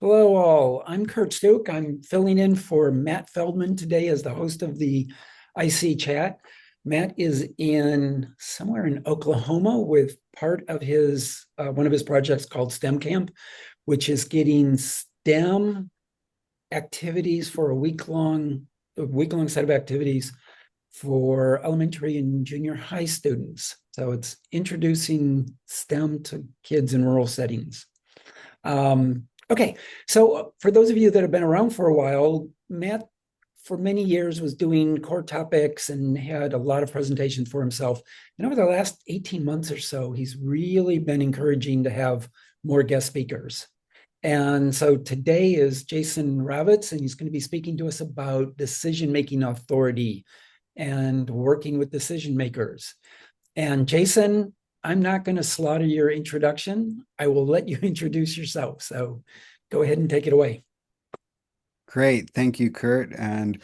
Hello, all. I'm Kurt Stuke. I'm filling in for Matt Feldman today as the host of the IC Chat. Matt is in somewhere in Oklahoma with part of his one of his projects called STEM Camp, which is getting STEM activities for a week long set of activities for elementary and junior high students. So it's introducing STEM to kids in rural settings. Okay, so for those of you that have been around for a while, Matt, for many years, was doing core topics and had a lot of presentations for himself. And over the last 18 months or so, he's really been encouraging to have more guest speakers. And so today is Jason Ravitz, and he's going to be speaking to us about decision-making authority and working with decision makers. And Jason, I'm not going to slaughter your introduction. I will let you introduce yourself. So go ahead and take it away. Great. Thank you, Kurt, and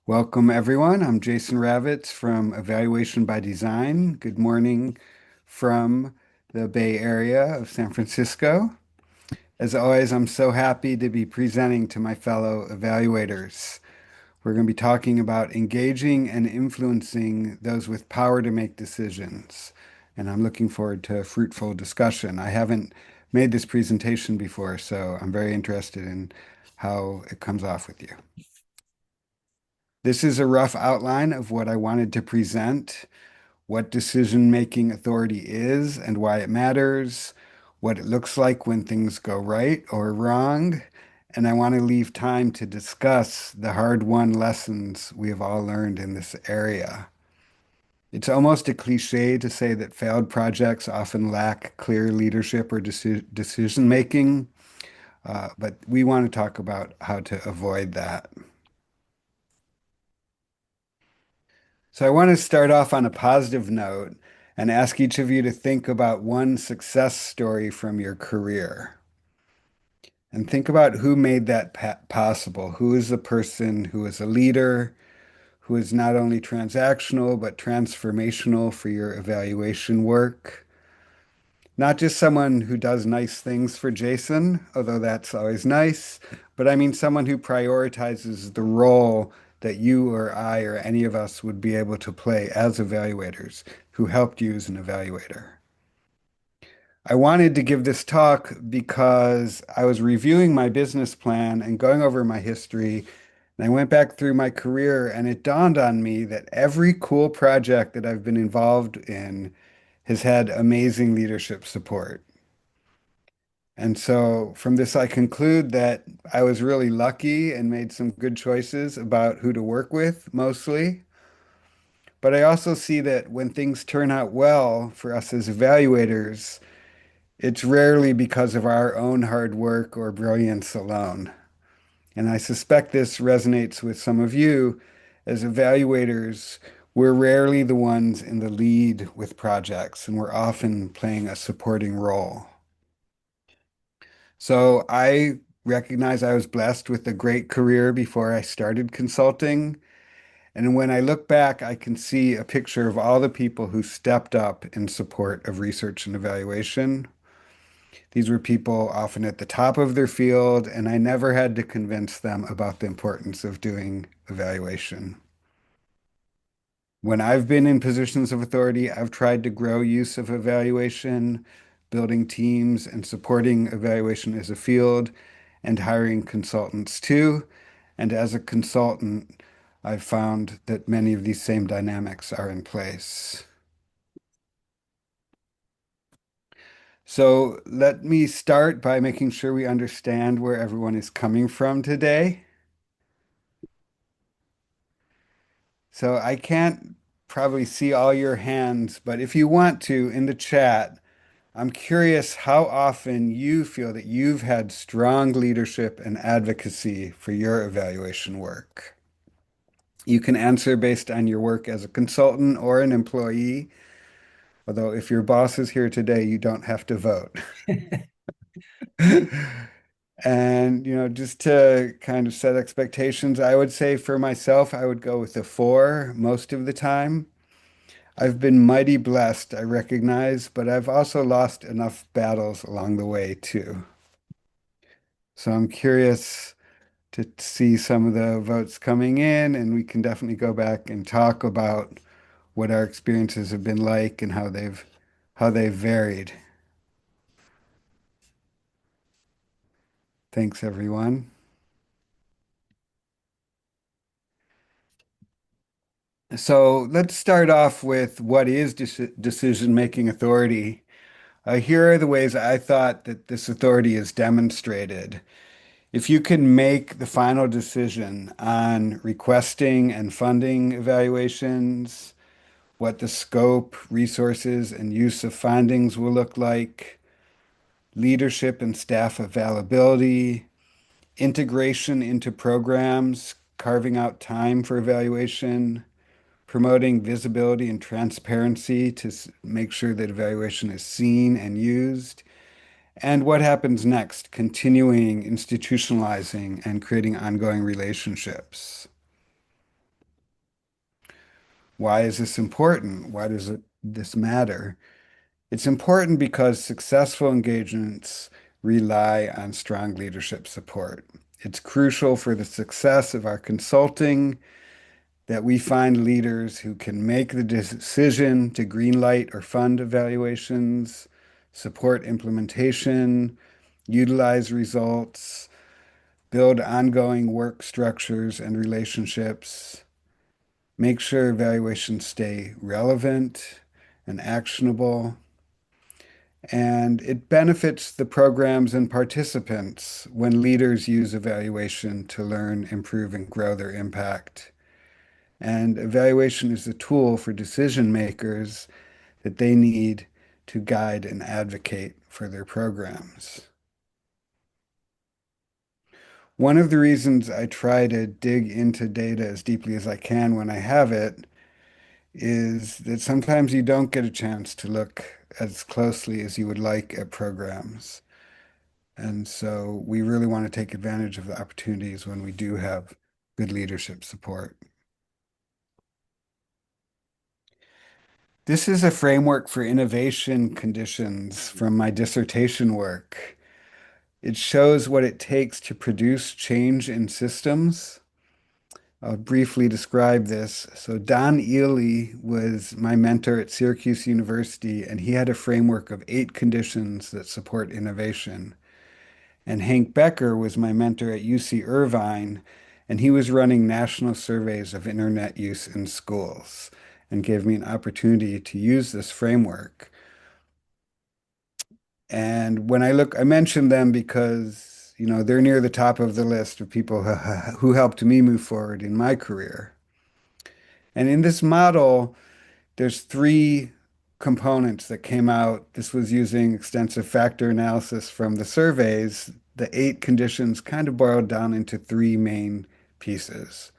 welcome everyone. I'm Jason Ravitz from Evaluation by Design. Good morning from the Bay Area of San Francisco. As always, I'm so happy to be presenting to my fellow evaluators. We're going to be talking about engaging and influencing those with power to make decisions. And I'm looking forward to a fruitful discussion. I haven't made this presentation before, so I'm very interested in how it comes off with you. This is a rough outline of what I wanted to present, what decision-making authority is and why it matters, what it looks like when things go right or wrong, and I want to leave time to discuss the hard-won lessons we have all learned in this area. It's almost a cliche to say that failed projects often lack clear leadership or decision-making, but we want to talk about how to avoid that. So I want to start off on a positive note and ask each of you to think about one success story from your career. And think about who made that possible. Who is the person who is a leader, who is not only transactional, but transformational for your evaluation work. Not just someone who does nice things for Jason, although that's always nice, but I mean someone who prioritizes the role that you or I or any of us would be able to play as evaluators, who helped you as an evaluator. I wanted to give this talk because I was reviewing my business plan and going over my history, and I went back through my career, and it dawned on me that every cool project that I've been involved in has had amazing leadership support. And so from this, I conclude that I was really lucky and made some good choices about who to work with mostly. But I also see that when things turn out well for us as evaluators, it's rarely because of our own hard work or brilliance alone. And I suspect this resonates with some of you as evaluators. We're rarely the ones in the lead with projects, and we're often playing a supporting role. So I recognize I was blessed with a great career before I started consulting. And when I look back, I can see a picture of all the people who stepped up in support of research and evaluation. These were people often at the top of their field, and I never had to convince them about the importance of doing evaluation. When I've been in positions of authority, I've tried to grow use of evaluation, building teams and supporting evaluation as a field, and hiring consultants too. And as a consultant, I've found that many of these same dynamics are in place. So let me start by making sure we understand where everyone is coming from today. So I can't probably see all your hands, but if you want to, in the chat, I'm curious how often you feel that you've had strong leadership and advocacy for your evaluation work. You can answer based on your work as a consultant or an employee, although if your boss is here today, you don't have to vote. And, just to kind of set expectations, I would say for myself, I would go with a four most of the time. I've been mighty blessed, I recognize, but I've also lost enough battles along the way too. So I'm curious to see some of the votes coming in, and we can definitely go back and talk about what our experiences have been like and how they've varied. Thanks, everyone. So let's start off with what is decision-making authority. Here are the ways I thought that this authority is demonstrated. If you can make the final decision on requesting and funding evaluations, what the scope, resources, and use of findings will look like, leadership and staff availability, integration into programs, carving out time for evaluation, promoting visibility and transparency to make sure that evaluation is seen and used, and what happens next, continuing, institutionalizing, and creating ongoing relationships. Why is this important? Why does this matter? It's important because successful engagements rely on strong leadership support. It's crucial for the success of our consulting that we find leaders who can make the decision to greenlight or fund evaluations, support implementation, utilize results, build ongoing work structures and relationships, make sure evaluations stay relevant and actionable, and it benefits the programs and participants when leaders use evaluation to learn, improve, and grow their impact. And evaluation is a tool for decision makers that they need to guide and advocate for their programs. One of the reasons I try to dig into data as deeply as I can when I have it is that sometimes you don't get a chance to look as closely as you would like at programs. And so we really want to take advantage of the opportunities when we do have good leadership support. This is a framework for innovation conditions from my dissertation work. It shows what it takes to produce change in systems. I'll briefly describe this. So Don Ely was my mentor at Syracuse University, and he had a framework of 8 conditions that support innovation. And Hank Becker was my mentor at UC Irvine, and he was running national surveys of internet use in schools and gave me an opportunity to use this framework. And when I look, I mention them because, they're near the top of the list of people who helped me move forward in my career. And in this model, there's 3 components that came out. This was using extensive factor analysis from the surveys. The 8 conditions kind of boiled down into 3 main pieces.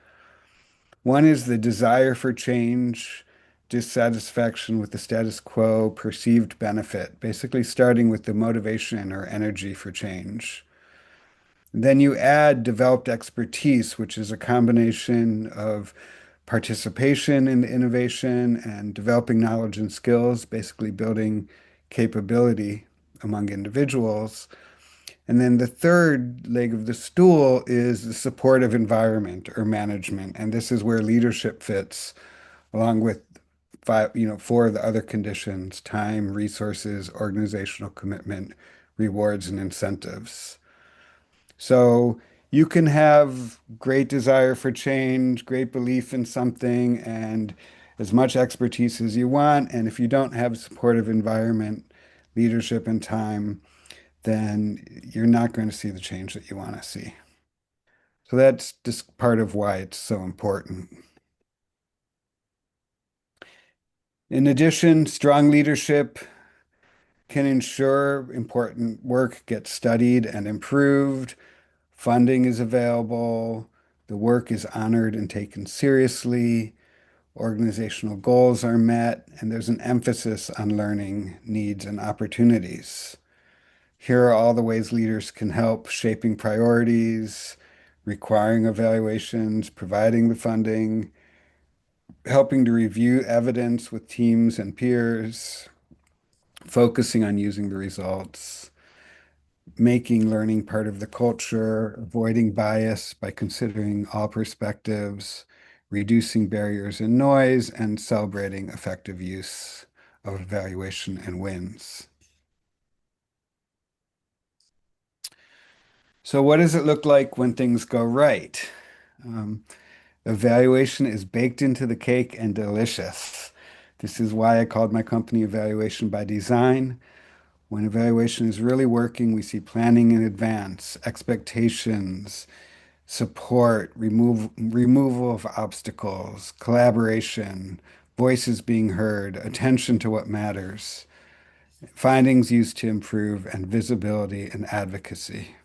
One is the desire for change, dissatisfaction with the status quo, perceived benefit, basically starting with the motivation or energy for change. Then you add developed expertise, which is a combination of participation in innovation and developing knowledge and skills, basically building capability among individuals. And then the third leg of the stool is the supportive environment or management. And this is where leadership fits, along with 4 of the other conditions: time, resources, organizational commitment, rewards, and incentives. So you can have great desire for change, great belief in something, and as much expertise as you want. And if you don't have a supportive environment, leadership, and time, then you're not going to see the change that you want to see. So that's just part of why it's so important. In addition, strong leadership can ensure important work gets studied and improved. Funding is available, the work is honored and taken seriously, organizational goals are met, and there's an emphasis on learning needs and opportunities. Here are all the ways leaders can help: shaping priorities, requiring evaluations, providing the funding, helping to review evidence with teams and peers, focusing on using the results, making learning part of the culture, avoiding bias by considering all perspectives, reducing barriers and noise, and celebrating effective use of evaluation and wins. So what does it look like when things go right? Um, Evaluation is baked into the cake and delicious. This is why I called my company Evaluation by Design. When evaluation is really working, we see planning in advance, expectations, support, removal of obstacles, collaboration, voices being heard, attention to what matters, findings used to improve, and visibility and advocacy.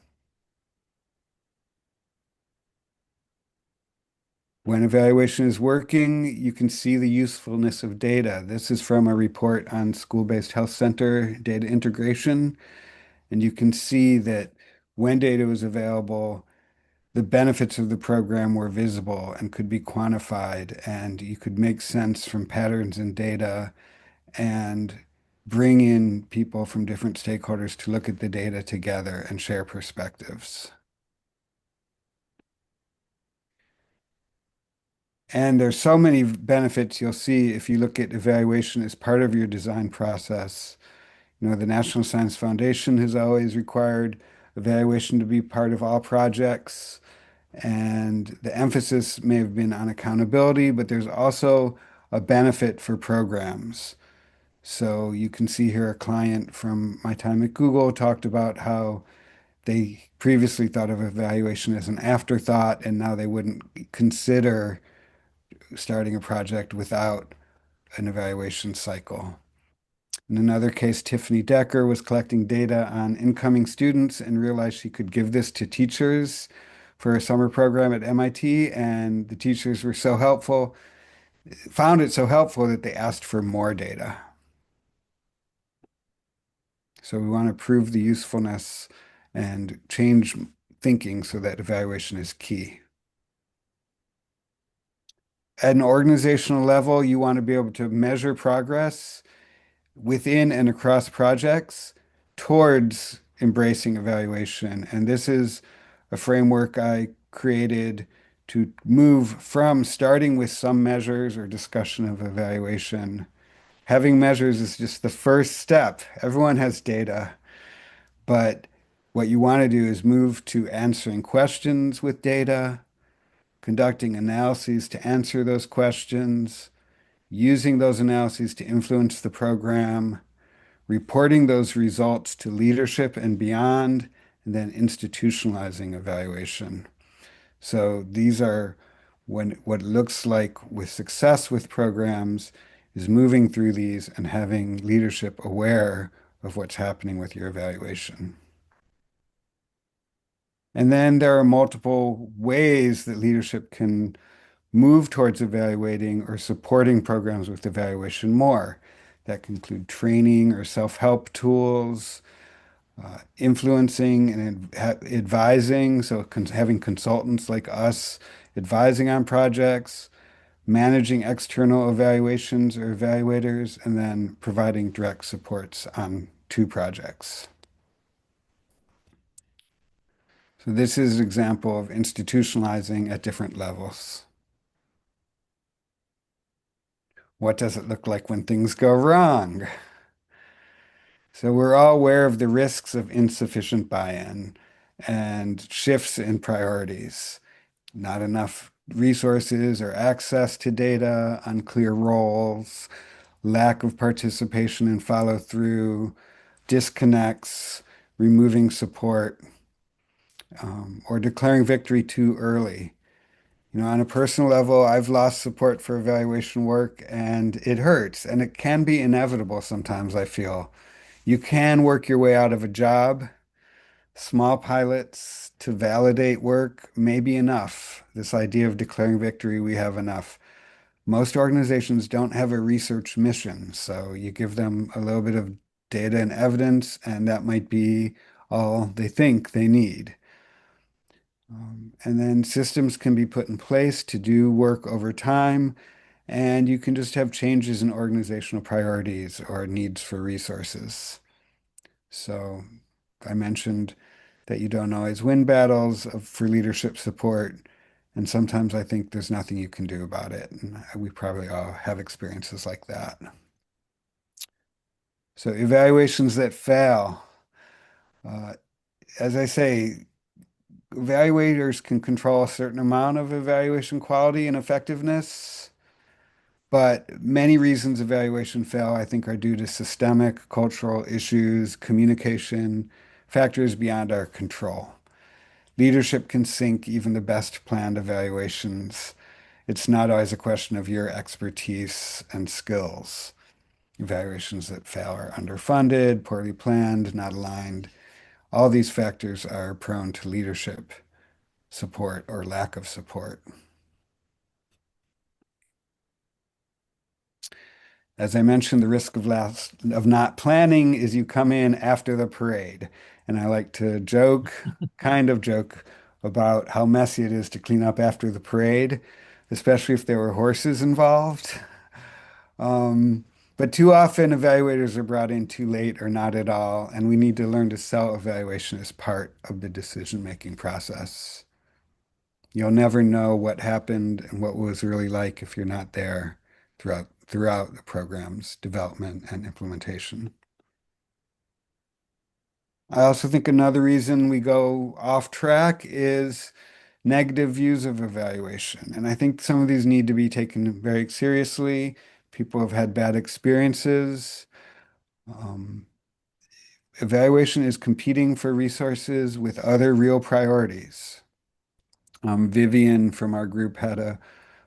When evaluation is working, you can see the usefulness of data. This is from a report on school-based health center data integration, and you can see that when data was available, the benefits of the program were visible and could be quantified, and you could make sense from patterns in data and bring in people from different stakeholders to look at the data together and share perspectives. And there's so many benefits you'll see if you look at evaluation as part of your design process. You know, the National Science Foundation has always required evaluation to be part of all projects. And the emphasis may have been on accountability, but there's also a benefit for programs. So you can see here a client from my time at Google talked about how they previously thought of evaluation as an afterthought, and now they wouldn't consider starting a project without an evaluation cycle. In another case, Tiffany Decker was collecting data on incoming students and realized she could give this to teachers for a summer program at MIT, and the teachers were so helpful, found it so helpful that they asked for more data. So we want to prove the usefulness and change thinking so that evaluation is key. At an organizational level, you want to be able to measure progress within and across projects towards embracing evaluation. And this is a framework I created to move from starting with some measures or discussion of evaluation. Having measures is just the first step. Everyone has data, but what you want to do is move to answering questions with data, conducting analyses to answer those questions, using those analyses to influence the program, reporting those results to leadership and beyond, and then institutionalizing evaluation. So these are what it looks like with success with programs is moving through these and having leadership aware of what's happening with your evaluation. And then there are multiple ways that leadership can move towards evaluating or supporting programs with evaluation more. That can include training or self-help tools, influencing and advising, so having consultants like us advising on projects, managing external evaluations or evaluators, and then providing direct supports on two projects. So this is an example of institutionalizing at different levels. What does it look like when things go wrong? So we're all aware of the risks of insufficient buy-in and shifts in priorities. Not enough resources or access to data, unclear roles, lack of participation and follow through, disconnects, removing support, or declaring victory too early. You know, on a personal level, I've lost support for evaluation work and it hurts, and it can be inevitable sometimes, I feel. You can work your way out of a job. Small pilots to validate work may be enough. This idea of declaring victory, we have enough. Most organizations don't have a research mission, so you give them a little bit of data and evidence, and that might be all they think they need. And then systems can be put in place to do work over time, and you can just have changes in organizational priorities or needs for resources. So I mentioned that you don't always win battles for leadership support. And sometimes I think there's nothing you can do about it. And we probably all have experiences like that. So evaluations that fail. Uh, as I say, evaluators can control a certain amount of evaluation quality and effectiveness, but many reasons evaluation fail, I think, are due to systemic cultural issues, communication, factors beyond our control. Leadership can sink even the best planned evaluations. It's not always a question of your expertise and skills. Evaluations that fail are underfunded, poorly planned, not aligned. All these factors are prone to leadership support or lack of support. As I mentioned, the risk of not planning is you come in after the parade. And I like to joke, kind of joke, about how messy it is to clean up after the parade, especially if there were horses involved. Um, but too often, evaluators are brought in too late or not at all, and we need to learn to sell evaluation as part of the decision-making process. You'll never know what happened and what it was really like if you're not there throughout the program's development and implementation. I also think another reason we go off track is negative views of evaluation. And I think some of these need to be taken very seriously. People have had bad experiences. Um, Evaluation is competing for resources with other real priorities. Vivian from our group had a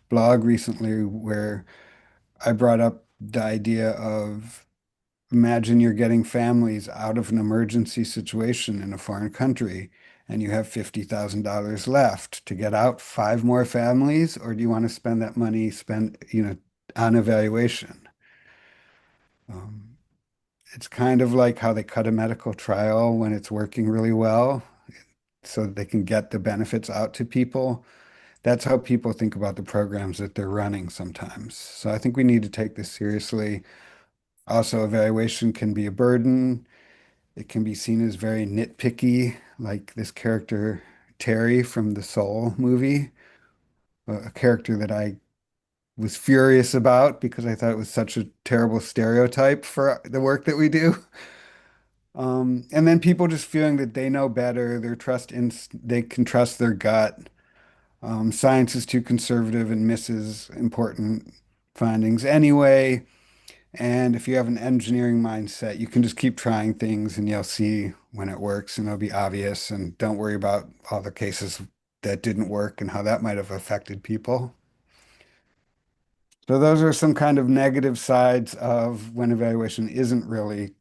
blog recently where I brought up the idea of imagine you're getting families out of an emergency situation in a foreign country and you have $50,000 left to get out five more families, or do you want to spend that money on evaluation? Um, it's kind of like how they cut a medical trial when it's working really well so that they can get the benefits out to people. That's how people think about the programs that they're running sometimes. So I think we need to take this seriously. Also, evaluation can be a burden. It can be seen as very nitpicky, like this character Terry from the Soul movie, a character that I was furious about because I thought it was such a terrible stereotype for the work that we do. And then people just feeling that they know better, they can trust their gut. Science is too conservative and misses important findings anyway. And if you have an engineering mindset, you can just keep trying things and you'll see when it works and it'll be obvious. And don't worry about all the cases that didn't work and how that might have affected people. So those are some kind of negative sides of when evaluation isn't really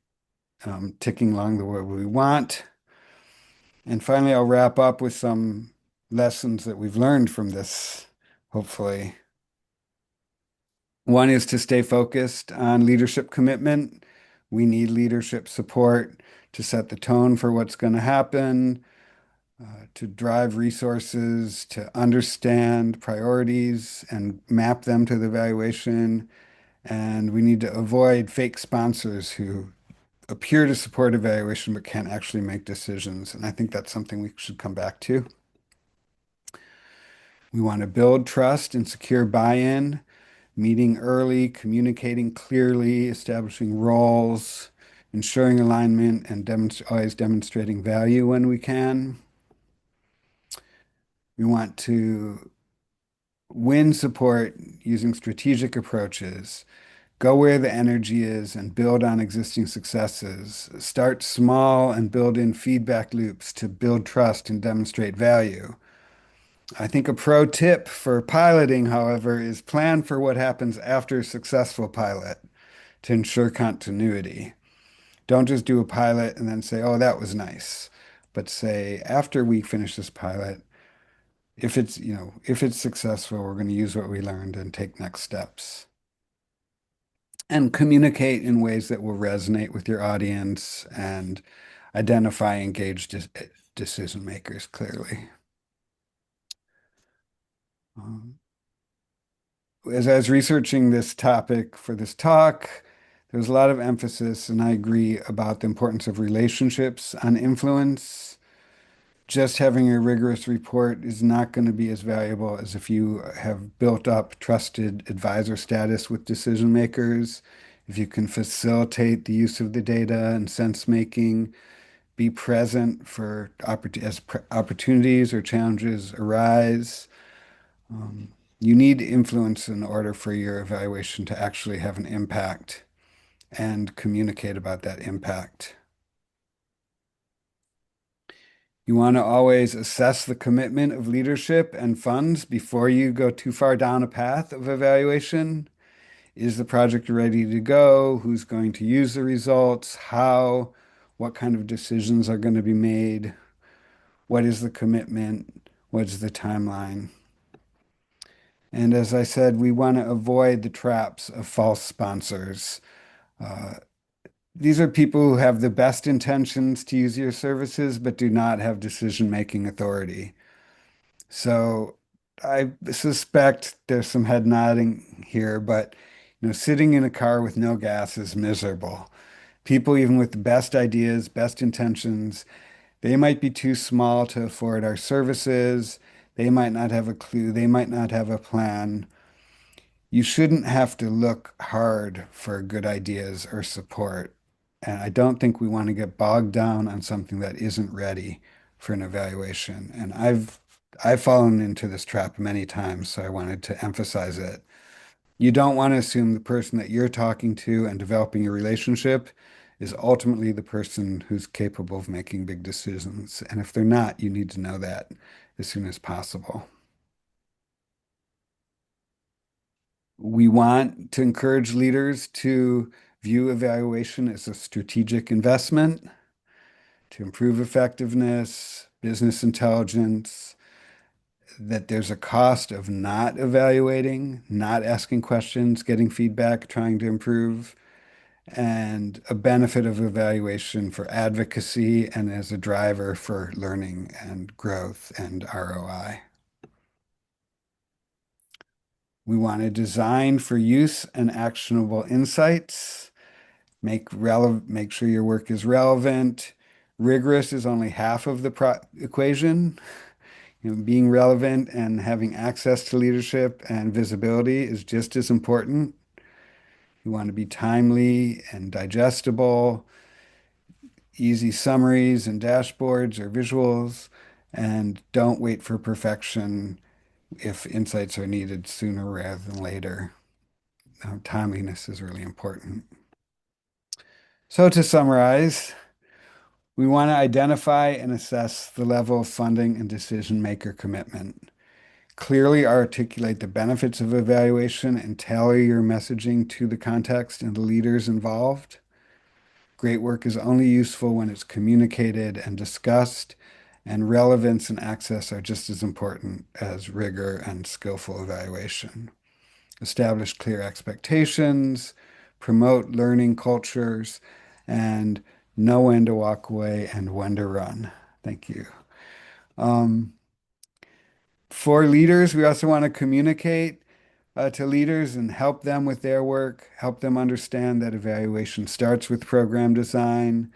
ticking along the way we want. And finally, I'll wrap up with some lessons that we've learned from this, hopefully. One is to stay focused on leadership commitment. We need leadership support to set the tone for what's going to happen, to drive resources, to understand priorities and map them to the evaluation. And we need to avoid fake sponsors who appear to support evaluation but can't actually make decisions. And I think that's something we should come back to. We want to build trust and secure buy-in, meeting early, communicating clearly, establishing roles, ensuring alignment, and always demonstrating value when we can. We want to win support using strategic approaches, go where the energy is and build on existing successes. Start small and build in feedback loops to build trust and demonstrate value. I think a pro tip for piloting, however, is plan for what happens after a successful pilot to ensure continuity. Don't just do a pilot and then say, oh, that was nice. But say, after we finish this pilot, if it's successful, we're going to use what we learned and take next steps. And communicate in ways that will resonate with your audience and identify engaged decision makers clearly. Um, as I was researching this topic for this talk, there was a lot of emphasis, and I agree, about the importance of relationships on influence. just having a rigorous report is not going to be as valuable as if you have built up trusted advisor status with decision makers, if you can facilitate the use of the data and sense making, be present for opportunities or challenges arise. Um, you need influence in order for your evaluation to actually have an impact and communicate about that impact. You want to always assess the commitment of leadership and funds before you go too far down a path of evaluation. Is the project ready to go? Who's going to use the results? How? What kind of decisions are going to be made? What is the commitment? What's the timeline? And as I said, we want to avoid the traps of false sponsors. Uh, these are people who have the best intentions to use your services, but do not have decision-making authority. So I suspect there's some head nodding here, but sitting in a car with no gas is miserable. People, even with the best ideas, best intentions, they might be too small to afford our services. They might not have a clue. They might not have a plan. You shouldn't have to look hard for good ideas or support. And I don't think we want to get bogged down on something that isn't ready for an evaluation. And I've fallen into this trap many times, so I wanted to emphasize it. You don't want to assume the person that you're talking to and developing a relationship is ultimately the person who's capable of making big decisions. And if they're not, you need to know that as soon as possible. We want to encourage leaders to view evaluation as a strategic investment to improve effectiveness, business intelligence, that there's a cost of not evaluating, not asking questions, getting feedback, trying to improve, and a benefit of evaluation for advocacy and as a driver for learning and growth and ROI. We want to design for use and actionable insights. Make sure your work is relevant. Rigorous is only half of the equation. Being relevant and having access to leadership and visibility is just as important. You want to be timely and digestible, easy summaries and dashboards or visuals, and don't wait for perfection if insights are needed sooner rather than later. Timeliness is really important. So to summarize, we want to identify and assess the level of funding and decision maker commitment. Clearly articulate the benefits of evaluation and tailor your messaging to the context and the leaders involved. Great work is only useful when it's communicated and discussed, and relevance and access are just as important as rigor and skillful evaluation. Establish clear expectations, promote learning cultures, and know when to walk away and when to run. Thank you. Um, for leaders, we also want to communicate to leaders and help them with their work, help them understand that evaluation starts with program design,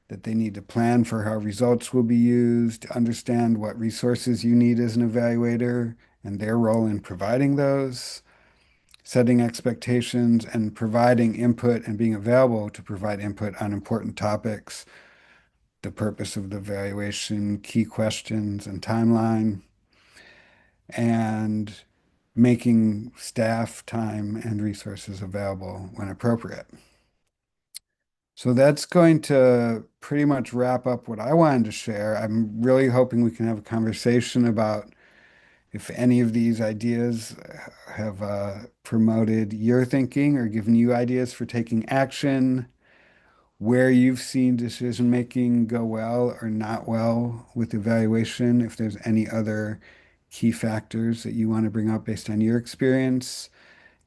that they need to plan for how results will be used, understand what resources you need as an evaluator and their role in providing those, setting expectations and providing input and being available to provide input on important topics, the purpose of the evaluation, key questions and timeline, and making staff time and resources available when appropriate. So that's going to pretty much wrap up what I wanted to share. I'm really hoping we can have a conversation about if any of these ideas have promoted your thinking or given you ideas for taking action, where you've seen decision making go well or not well with evaluation, if there's any other key factors that you want to bring up based on your experience,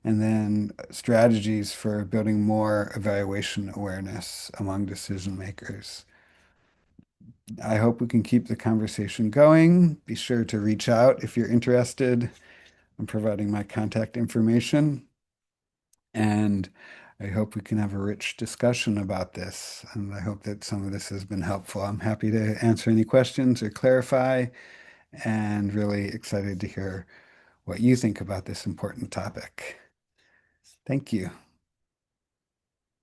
and then strategies for building more evaluation awareness among decision makers. I hope we can keep the conversation going. Be sure to reach out if you're interested. I'm providing my contact information. And I hope we can have a rich discussion about this, and I hope that some of this has been helpful. I'm happy to answer any questions or clarify, and really excited to hear what you think about this important topic. Thank you.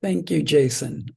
Thank you, Jason.